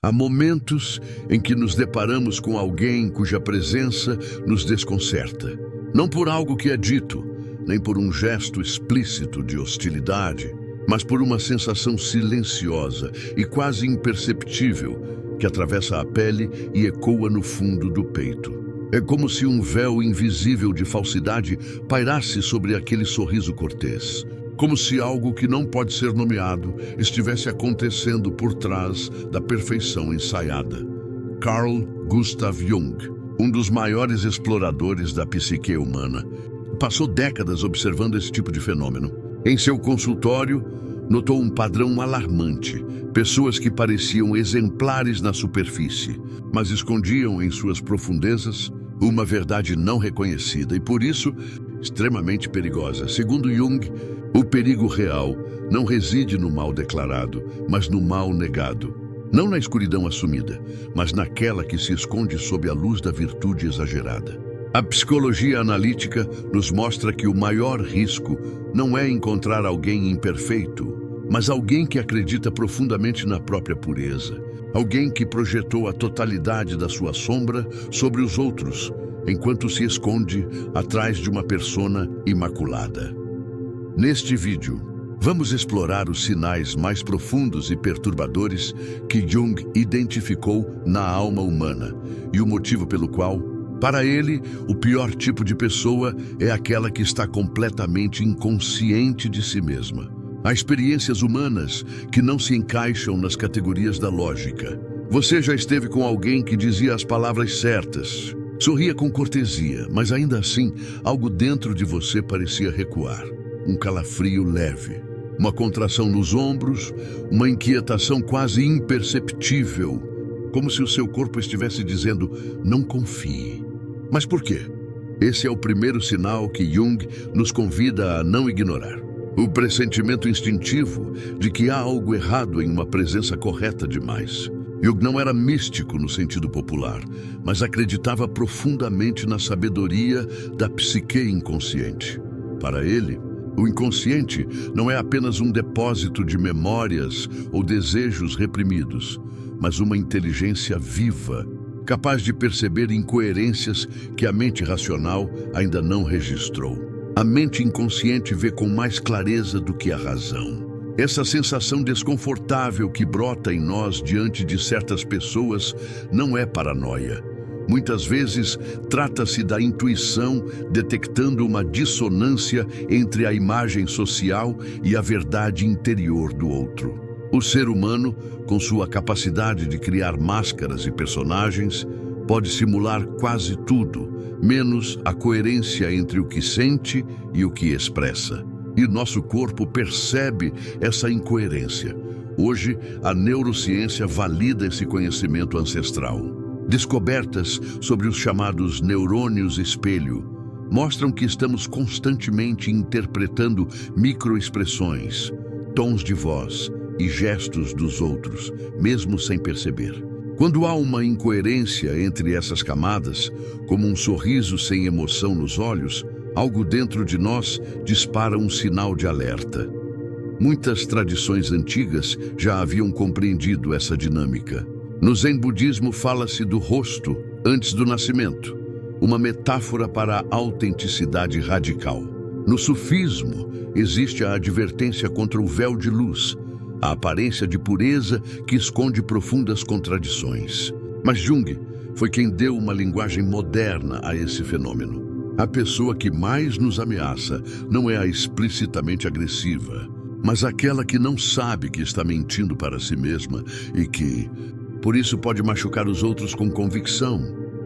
Há momentos em que nos deparamos com alguém cuja presença nos desconcerta. Não por algo que é dito, nem por um gesto explícito de hostilidade, mas por uma sensação silenciosa e quase imperceptível que atravessa a pele e ecoa no fundo do peito. É como se um véu invisível de falsidade pairasse sobre aquele sorriso cortês. Como se algo que não pode ser nomeado estivesse acontecendo por trás da perfeição ensaiada. Carl Gustav Jung, um dos maiores exploradores da psique humana, passou décadas observando esse tipo de fenômeno. Em seu consultório, notou um padrão alarmante. Pessoas que pareciam exemplares na superfície, mas escondiam em suas profundezas uma verdade não reconhecida e, por isso, extremamente perigosa. Segundo Jung, o perigo real não reside no mal declarado, mas no mal negado. Não na escuridão assumida, mas naquela que se esconde sob a luz da virtude exagerada. A psicologia analítica nos mostra que o maior risco não é encontrar alguém imperfeito, mas alguém que acredita profundamente na própria pureza. Alguém que projetou a totalidade da sua sombra sobre os outros, enquanto se esconde atrás de uma persona imaculada. Neste vídeo, vamos explorar os sinais mais profundos e perturbadores que Jung identificou na alma humana e o motivo pelo qual, para ele, o pior tipo de pessoa é aquela que está completamente inconsciente de si mesma. Há experiências humanas que não se encaixam nas categorias da lógica. Você já esteve com alguém que dizia as palavras certas, sorria com cortesia, mas ainda assim, algo dentro de você parecia recuar. Um calafrio leve, uma contração nos ombros, uma inquietação quase imperceptível, como se o seu corpo estivesse dizendo, não confie. Mas por quê? Esse é o primeiro sinal que Jung nos convida a não ignorar. O pressentimento instintivo de que há algo errado em uma presença correta demais. Jung não era místico no sentido popular, mas acreditava profundamente na sabedoria da psique inconsciente. Para ele, o inconsciente não é apenas um depósito de memórias ou desejos reprimidos, mas uma inteligência viva, capaz de perceber incoerências que a mente racional ainda não registrou. A mente inconsciente vê com mais clareza do que a razão. Essa sensação desconfortável que brota em nós diante de certas pessoas não é paranoia. Muitas vezes, trata-se da intuição detectando uma dissonância entre a imagem social e a verdade interior do outro. O ser humano, com sua capacidade de criar máscaras e personagens, pode simular quase tudo, menos a coerência entre o que sente e o que expressa. E nosso corpo percebe essa incoerência. Hoje, a neurociência valida esse conhecimento ancestral. Descobertas sobre os chamados neurônios espelho mostram que estamos constantemente interpretando microexpressões, tons de voz e gestos dos outros, mesmo sem perceber. Quando há uma incoerência entre essas camadas, como um sorriso sem emoção nos olhos, algo dentro de nós dispara um sinal de alerta. Muitas tradições antigas já haviam compreendido essa dinâmica. No Zen budismo fala-se do rosto antes do nascimento, uma metáfora para a autenticidade radical. No sufismo, existe a advertência contra o véu de luz, a aparência de pureza que esconde profundas contradições. Mas Jung foi quem deu uma linguagem moderna a esse fenômeno. A pessoa que mais nos ameaça não é a explicitamente agressiva, mas aquela que não sabe que está mentindo para si mesma e que, por isso, pode machucar os outros com convicção,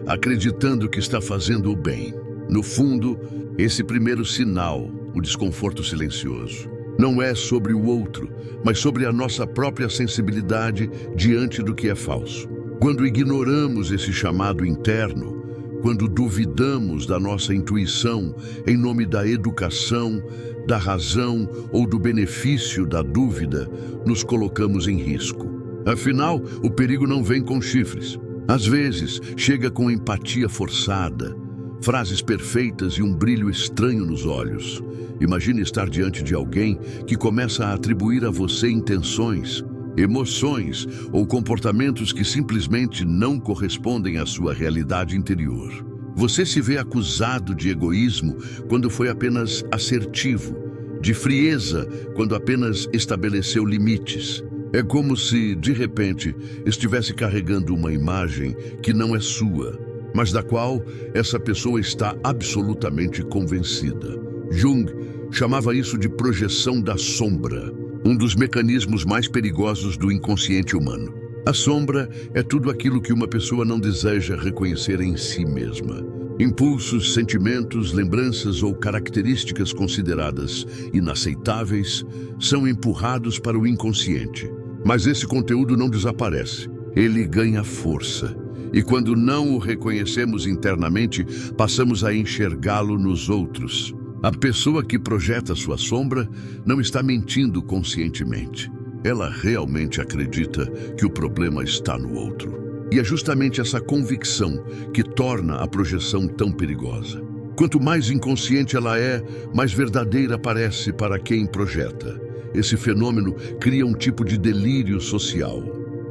acreditando que está fazendo o bem. No fundo, esse primeiro sinal, o desconforto silencioso, não é sobre o outro, mas sobre a nossa própria sensibilidade diante do que é falso. Quando ignoramos esse chamado interno, quando duvidamos da nossa intuição em nome da educação, da razão ou do benefício da dúvida, nos colocamos em risco. Afinal, o perigo não vem com chifres. Às vezes, chega com empatia forçada, frases perfeitas e um brilho estranho nos olhos. Imagine estar diante de alguém que começa a atribuir a você intenções, emoções ou comportamentos que simplesmente não correspondem à sua realidade interior. Você se vê acusado de egoísmo quando foi apenas assertivo, de frieza quando apenas estabeleceu limites. É como se, de repente, estivesse carregando uma imagem que não é sua, mas da qual essa pessoa está absolutamente convencida. Jung chamava isso de projeção da sombra, um dos mecanismos mais perigosos do inconsciente humano. A sombra é tudo aquilo que uma pessoa não deseja reconhecer em si mesma. Impulsos, sentimentos, lembranças ou características consideradas inaceitáveis são empurrados para o inconsciente. Mas esse conteúdo não desaparece, ele ganha força. E quando não o reconhecemos internamente, passamos a enxergá-lo nos outros. A pessoa que projeta sua sombra não está mentindo conscientemente. Ela realmente acredita que o problema está no outro. E é justamente essa convicção que torna a projeção tão perigosa. Quanto mais inconsciente ela é, mais verdadeira parece para quem projeta. Esse fenômeno cria um tipo de delírio social.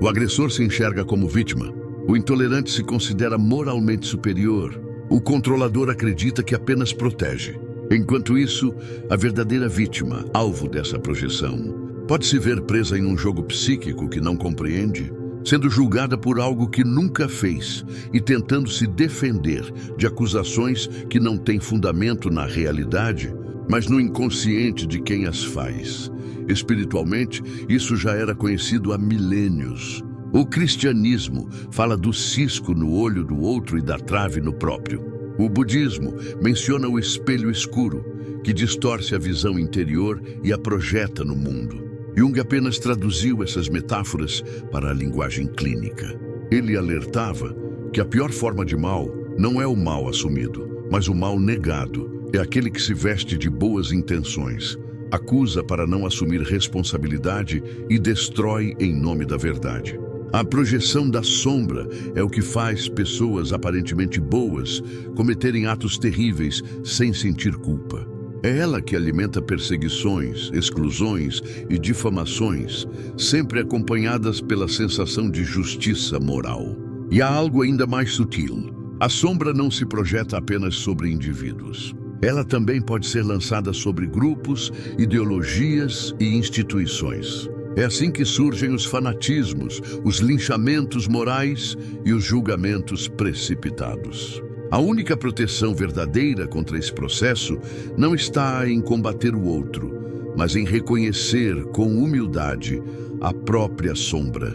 O agressor se enxerga como vítima. O intolerante se considera moralmente superior. O controlador acredita que apenas protege. Enquanto isso, a verdadeira vítima, alvo dessa projeção, pode se ver presa em um jogo psíquico que não compreende, sendo julgada por algo que nunca fez e tentando se defender de acusações que não têm fundamento na realidade, mas no inconsciente de quem as faz. Espiritualmente, isso já era conhecido há milênios. O cristianismo fala do cisco no olho do outro e da trave no próprio. O budismo menciona o espelho escuro, que distorce a visão interior e a projeta no mundo. Jung apenas traduziu essas metáforas para a linguagem clínica. Ele alertava que a pior forma de mal não é o mal assumido, mas o mal negado. É aquele que se veste de boas intenções, acusa para não assumir responsabilidade e destrói em nome da verdade. A projeção da sombra é o que faz pessoas aparentemente boas cometerem atos terríveis sem sentir culpa. É ela que alimenta perseguições, exclusões e difamações, sempre acompanhadas pela sensação de justiça moral. E há algo ainda mais sutil. A sombra não se projeta apenas sobre indivíduos. Ela também pode ser lançada sobre grupos, ideologias e instituições. É assim que surgem os fanatismos, os linchamentos morais e os julgamentos precipitados. A única proteção verdadeira contra esse processo não está em combater o outro, mas em reconhecer com humildade a própria sombra.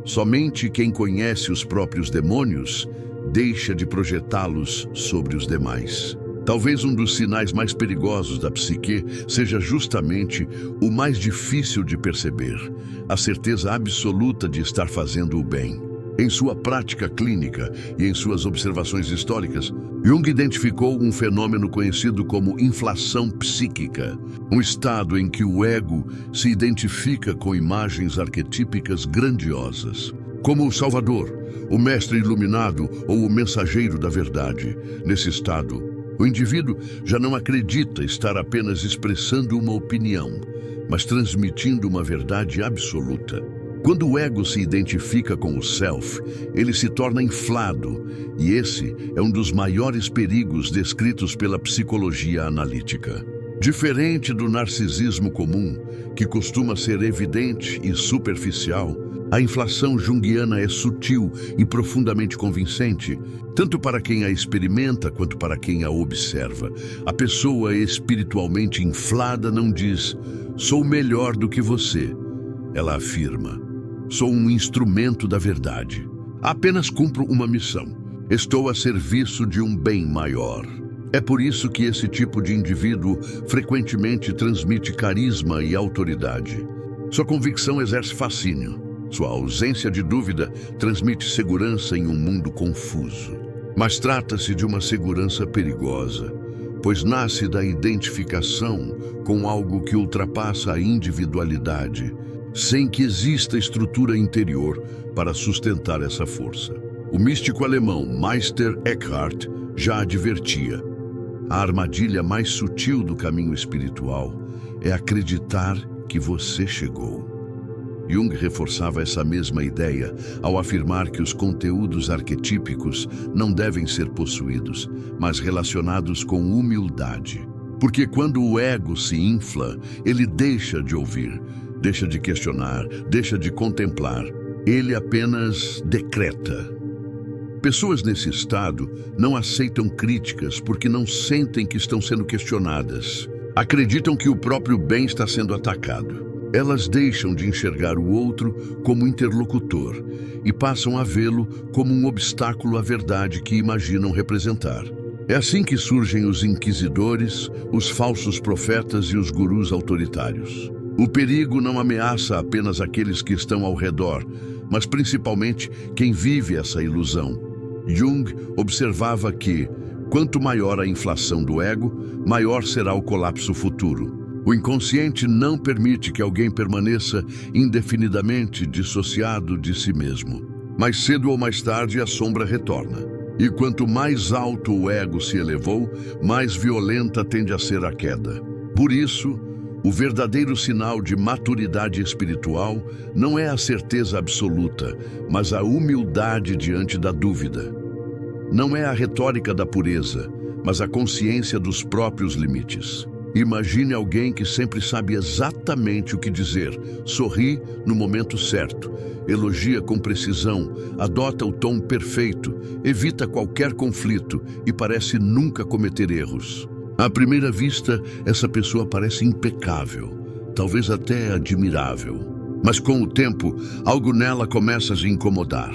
Somente quem conhece os próprios demônios deixa de projetá-los sobre os demais. Talvez um dos sinais mais perigosos da psique seja justamente o mais difícil de perceber, a certeza absoluta de estar fazendo o bem. Em sua prática clínica e em suas observações históricas, Jung identificou um fenômeno conhecido como inflação psíquica, um estado em que o ego se identifica com imagens arquetípicas grandiosas, como o Salvador, o mestre iluminado ou o mensageiro da verdade. Nesse estado, o indivíduo já não acredita estar apenas expressando uma opinião, mas transmitindo uma verdade absoluta. Quando o ego se identifica com o self, ele se torna inflado, e esse é um dos maiores perigos descritos pela psicologia analítica. Diferente do narcisismo comum, que costuma ser evidente e superficial, a inflação junguiana é sutil e profundamente convincente, tanto para quem a experimenta quanto para quem a observa. A pessoa espiritualmente inflada não diz, sou melhor do que você. Ela afirma, sou um instrumento da verdade. Apenas cumpro uma missão. Estou a serviço de um bem maior. É por isso que esse tipo de indivíduo frequentemente transmite carisma e autoridade. Sua convicção exerce fascínio. Sua ausência de dúvida transmite segurança em um mundo confuso. Mas trata-se de uma segurança perigosa, pois nasce da identificação com algo que ultrapassa a individualidade, sem que exista estrutura interior para sustentar essa força. O místico alemão Meister Eckhart já advertia: a armadilha mais sutil do caminho espiritual é acreditar que você chegou. Jung reforçava essa mesma ideia ao afirmar que os conteúdos arquetípicos não devem ser possuídos, mas relacionados com humildade. Porque quando o ego se infla, ele deixa de ouvir, deixa de questionar, deixa de contemplar. Ele apenas decreta. Pessoas nesse estado não aceitam críticas porque não sentem que estão sendo questionadas. Acreditam que o próprio bem está sendo atacado. Elas deixam de enxergar o outro como interlocutor e passam a vê-lo como um obstáculo à verdade que imaginam representar. É assim que surgem os inquisidores, os falsos profetas e os gurus autoritários. O perigo não ameaça apenas aqueles que estão ao redor, mas principalmente quem vive essa ilusão. Jung observava que, quanto maior a inflação do ego, maior será o colapso futuro. O inconsciente não permite que alguém permaneça indefinidamente dissociado de si mesmo. Mais cedo ou mais tarde, a sombra retorna. E quanto mais alto o ego se elevou, mais violenta tende a ser a queda. Por isso, o verdadeiro sinal de maturidade espiritual não é a certeza absoluta, mas a humildade diante da dúvida. Não é a retórica da pureza, mas a consciência dos próprios limites. Imagine alguém que sempre sabe exatamente o que dizer, sorri no momento certo, elogia com precisão, adota o tom perfeito, evita qualquer conflito e parece nunca cometer erros. À primeira vista, essa pessoa parece impecável, talvez até admirável. Mas com o tempo, algo nela começa a se incomodar.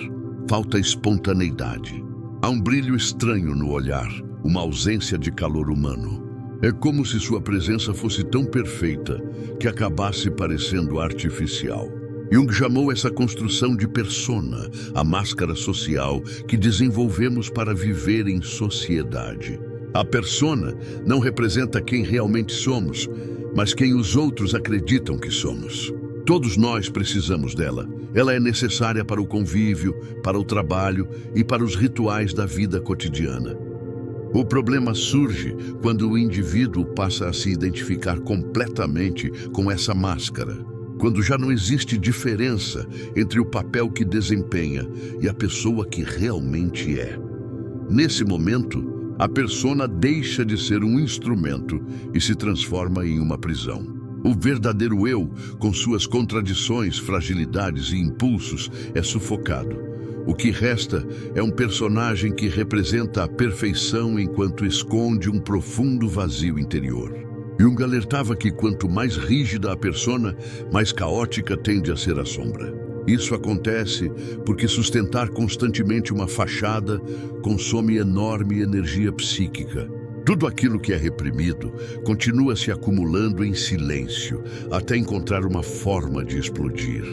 Falta espontaneidade. Há um brilho estranho no olhar, uma ausência de calor humano. É como se sua presença fosse tão perfeita que acabasse parecendo artificial. Jung chamou essa construção de persona, a máscara social que desenvolvemos para viver em sociedade. A persona não representa quem realmente somos, mas quem os outros acreditam que somos. Todos nós precisamos dela. Ela é necessária para o convívio, para o trabalho e para os rituais da vida cotidiana. O problema surge quando o indivíduo passa a se identificar completamente com essa máscara, quando já não existe diferença entre o papel que desempenha e a pessoa que realmente é. Nesse momento, a persona deixa de ser um instrumento e se transforma em uma prisão. O verdadeiro eu, com suas contradições, fragilidades e impulsos, é sufocado. O que resta é um personagem que representa a perfeição enquanto esconde um profundo vazio interior. Jung alertava que quanto mais rígida a persona, mais caótica tende a ser a sombra. Isso acontece porque sustentar constantemente uma fachada consome enorme energia psíquica. Tudo aquilo que é reprimido continua se acumulando em silêncio, até encontrar uma forma de explodir.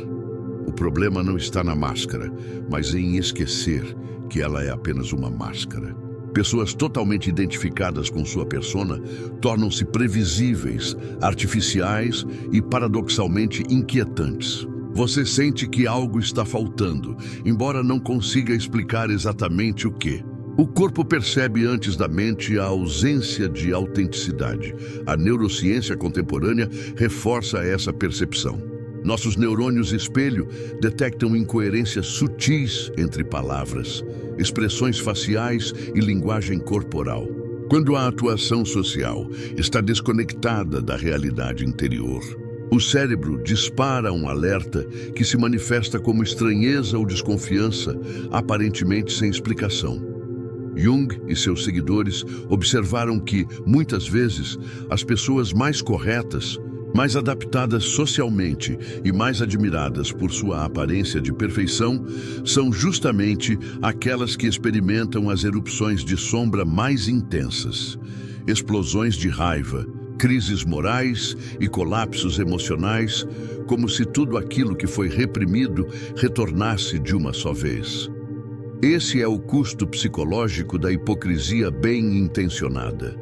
O problema não está na máscara, mas em esquecer que ela é apenas uma máscara. Pessoas totalmente identificadas com sua persona tornam-se previsíveis, artificiais e paradoxalmente inquietantes. Você sente que algo está faltando, embora não consiga explicar exatamente o que. O corpo percebe antes da mente a ausência de autenticidade. A neurociência contemporânea reforça essa percepção. Nossos neurônios espelho detectam incoerências sutis entre palavras, expressões faciais e linguagem corporal. Quando a atuação social está desconectada da realidade interior, o cérebro dispara um alerta que se manifesta como estranheza ou desconfiança, aparentemente sem explicação. Jung e seus seguidores observaram que, muitas vezes, as pessoas mais corretas, mais adaptadas socialmente e mais admiradas por sua aparência de perfeição, são justamente aquelas que experimentam as erupções de sombra mais intensas, explosões de raiva, crises morais e colapsos emocionais, como se tudo aquilo que foi reprimido retornasse de uma só vez. Esse é o custo psicológico da hipocrisia bem intencionada.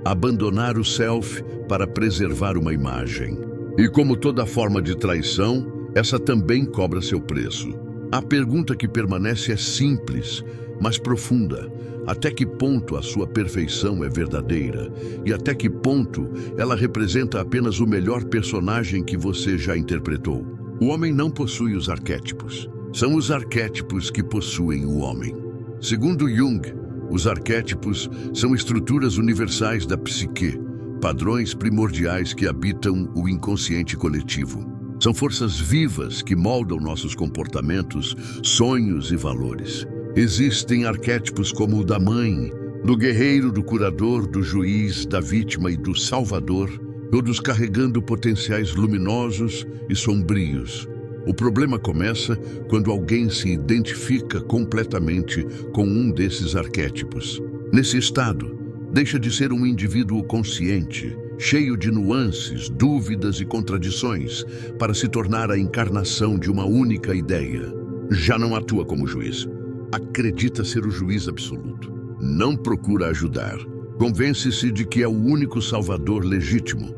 Abandonar o self para preservar uma imagem. E como toda forma de traição, essa também cobra seu preço. A pergunta que permanece é simples, mas profunda. Até que ponto a sua perfeição é verdadeira? E até que ponto ela representa apenas o melhor personagem que você já interpretou? O homem não possui os arquétipos. São os arquétipos que possuem o homem. Segundo Jung, os arquétipos são estruturas universais da psique, padrões primordiais que habitam o inconsciente coletivo. São forças vivas que moldam nossos comportamentos, sonhos e valores. Existem arquétipos como o da mãe, do guerreiro, do curador, do juiz, da vítima e do salvador, todos carregando potenciais luminosos e sombrios. O problema começa quando alguém se identifica completamente com um desses arquétipos. Nesse estado, deixa de ser um indivíduo consciente, cheio de nuances, dúvidas e contradições, para se tornar a encarnação de uma única ideia. Já não atua como juiz. Acredita ser o juiz absoluto. Não procura ajudar. Convence-se de que é o único salvador legítimo.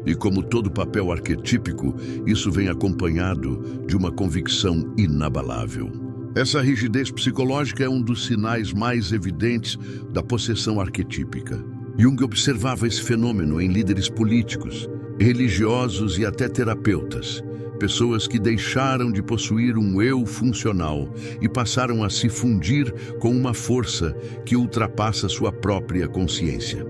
E como todo papel arquetípico, isso vem acompanhado de uma convicção inabalável. Essa rigidez psicológica é um dos sinais mais evidentes da possessão arquetípica. Jung observava esse fenômeno em líderes políticos, religiosos e até terapeutas. Pessoas que deixaram de possuir um eu funcional e passaram a se fundir com uma força que ultrapassa sua própria consciência.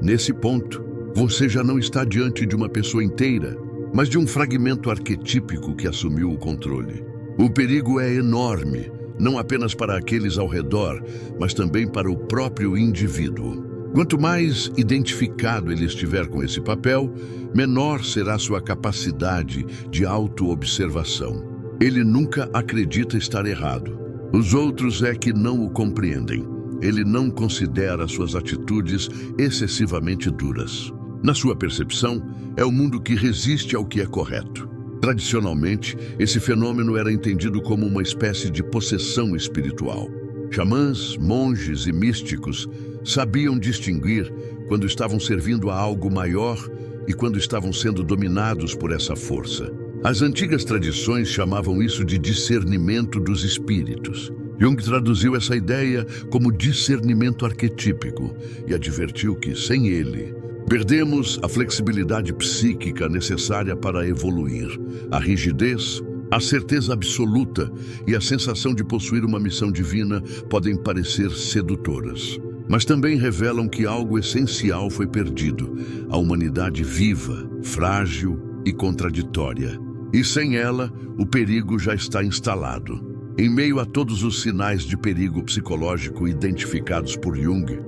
Nesse ponto, você já não está diante de uma pessoa inteira, mas de um fragmento arquetípico que assumiu o controle. O perigo é enorme, não apenas para aqueles ao redor, mas também para o próprio indivíduo. Quanto mais identificado ele estiver com esse papel, menor será sua capacidade de autoobservação. Ele nunca acredita estar errado. Os outros é que não o compreendem. Ele não considera suas atitudes excessivamente duras. Na sua percepção, é o mundo que resiste ao que é correto. Tradicionalmente, esse fenômeno era entendido como uma espécie de possessão espiritual. Xamãs, monges e místicos sabiam distinguir quando estavam servindo a algo maior e quando estavam sendo dominados por essa força. As antigas tradições chamavam isso de discernimento dos espíritos. Jung traduziu essa ideia como discernimento arquetípico e advertiu que, sem ele, perdemos a flexibilidade psíquica necessária para evoluir. A rigidez, a certeza absoluta e a sensação de possuir uma missão divina podem parecer sedutoras, mas também revelam que algo essencial foi perdido: a humanidade viva, frágil e contraditória. E sem ela, o perigo já está instalado. Em meio a todos os sinais de perigo psicológico identificados por Jung,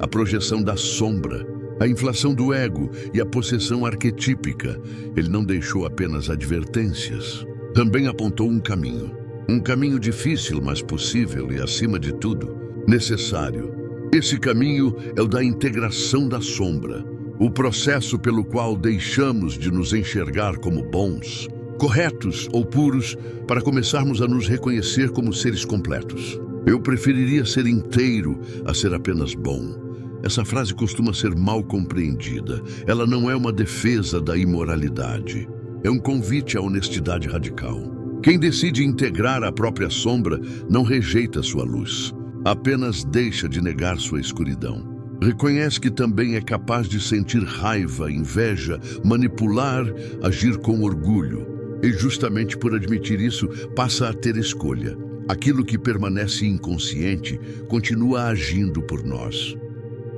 a projeção da sombra, a inflação do ego e a possessão arquetípica, ele não deixou apenas advertências. Também apontou um caminho difícil, mas possível e, acima de tudo, necessário. Esse caminho é o da integração da sombra, o processo pelo qual deixamos de nos enxergar como bons, corretos ou puros, para começarmos a nos reconhecer como seres completos. Eu preferiria ser inteiro a ser apenas bom. Essa frase costuma ser mal compreendida. Ela não é uma defesa da imoralidade. É um convite à honestidade radical. Quem decide integrar a própria sombra não rejeita sua luz, apenas deixa de negar sua escuridão. Reconhece que também é capaz de sentir raiva, inveja, manipular, agir com orgulho. E justamente por admitir isso, passa a ter escolha. Aquilo que permanece inconsciente continua agindo por nós.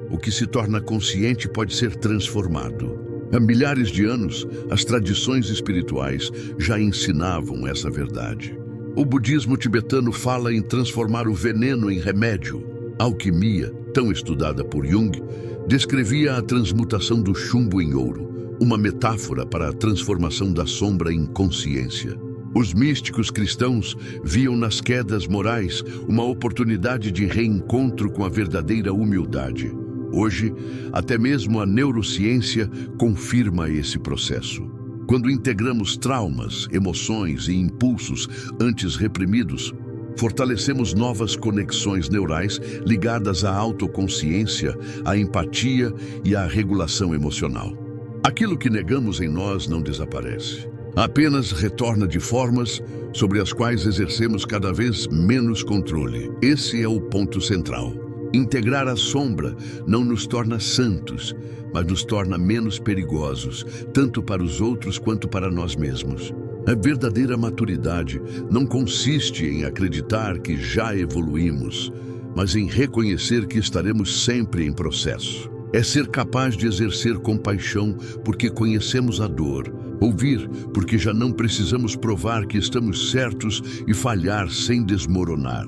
O que se torna consciente pode ser transformado. Há milhares de anos, as tradições espirituais já ensinavam essa verdade. O budismo tibetano fala em transformar o veneno em remédio. A alquimia, tão estudada por Jung, descrevia a transmutação do chumbo em ouro, uma metáfora para a transformação da sombra em consciência. Os místicos cristãos viam nas quedas morais uma oportunidade de reencontro com a verdadeira humildade. Hoje, até mesmo a neurociência confirma esse processo. Quando integramos traumas, emoções e impulsos antes reprimidos, fortalecemos novas conexões neurais ligadas à autoconsciência, à empatia e à regulação emocional. Aquilo que negamos em nós não desaparece. Apenas retorna de formas sobre as quais exercemos cada vez menos controle. Esse é o ponto central. Integrar a sombra não nos torna santos, mas nos torna menos perigosos, tanto para os outros quanto para nós mesmos. A verdadeira maturidade não consiste em acreditar que já evoluímos, mas em reconhecer que estaremos sempre em processo. É ser capaz de exercer compaixão porque conhecemos a dor, ouvir porque já não precisamos provar que estamos certos e falhar sem desmoronar.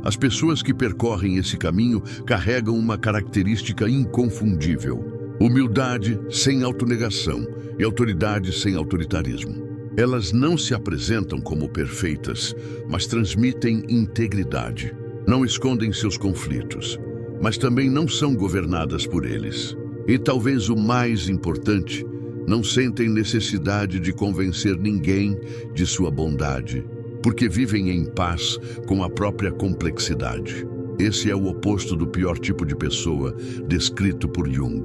As pessoas que percorrem esse caminho carregam uma característica inconfundível: humildade sem autonegação e autoridade sem autoritarismo. Elas não se apresentam como perfeitas, mas transmitem integridade. Não escondem seus conflitos, mas também não são governadas por eles. E talvez o mais importante, não sentem necessidade de convencer ninguém de sua bondade, porque vivem em paz com a própria complexidade. Esse é o oposto do pior tipo de pessoa descrito por Jung.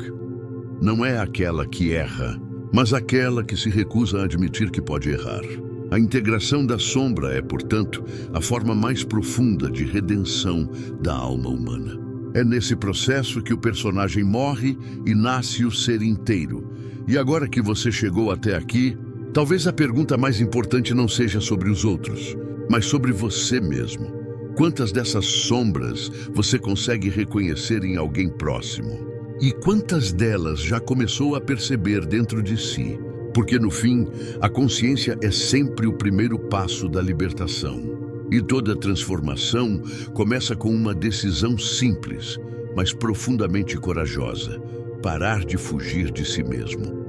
Não é aquela que erra, mas aquela que se recusa a admitir que pode errar. A integração da sombra é, portanto, a forma mais profunda de redenção da alma humana. É nesse processo que o personagem morre e nasce o ser inteiro. E agora que você chegou até aqui, talvez a pergunta mais importante não seja sobre os outros, mas sobre você mesmo. Quantas dessas sombras você consegue reconhecer em alguém próximo? E quantas delas já começou a perceber dentro de si? Porque, no fim, a consciência é sempre o primeiro passo da libertação. E toda transformação começa com uma decisão simples, mas profundamente corajosa: parar de fugir de si mesmo.